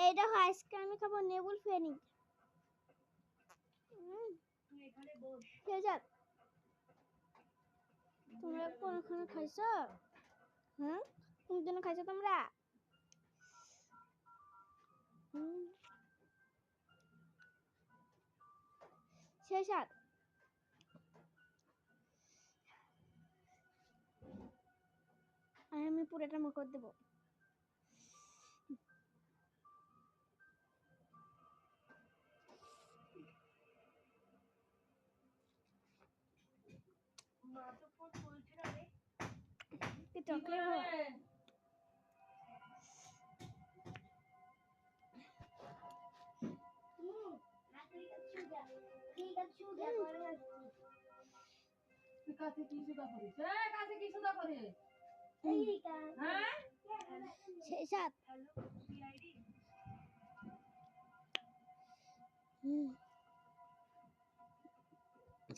এই দেখো আজকে আমি খাবো নেবুল ফেনি। তোমরা কোনখানে খাইছো? হ্যাঁ, কোনদিন খাইছো তোমরা? শেষাত আমি পুরোটা মুখ করে দেবো।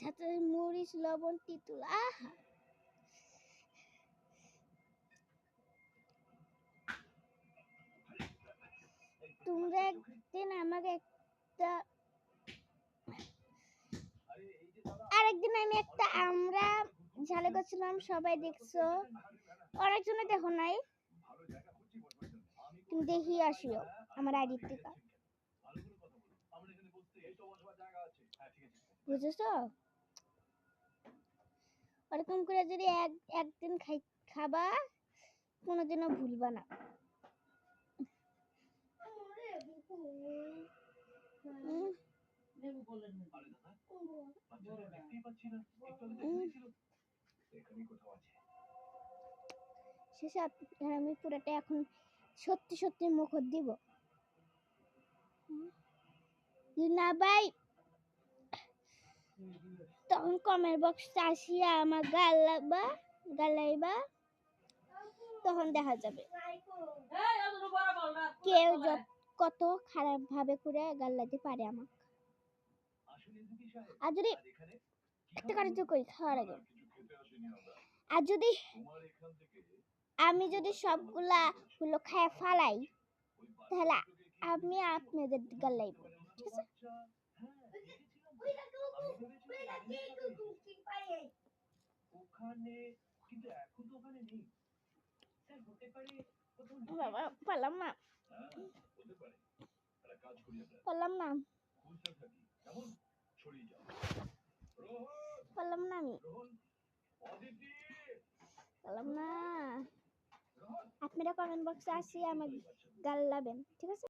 সাথে মরিচ লবণ তিতুল। আহা তোমরা একদিন আমাকে একটা আরেকদিন আমি একটা আমরা ঝালে করছিলাম, সবাই দেখছো, অনেকজনে দেখো নাই, তুমি দেখি আসিও আমার আইডির থেকে, বুঝেছো? ওরকম করে যদি একদিন খাবা কোনোদিনও ভুলবা না। আমি পুরোটা এখন সত্যি সত্যি মুখ দিব না ভাই, তখন কমেন্ট বক্সে আসিয়া আমার গালাইবা, তখন দেখা যাবে কেউ কত খারাপ ভাবে করে গালাইতে পারে আমাকে। আর যদি একটা কাজ করি খাওয়ার আগে, আর যদি আমি যদি সবগুলা গুলো খায় ফালাই, তাহলে আমি আপনাদের গালাইব, ঠিক আছে? বাবা পারলাম না পারলাম না আমি পারলাম না। আপনারা কমেন্ট বক্সে আসি আমাকে গালাবেন, ঠিক আছে?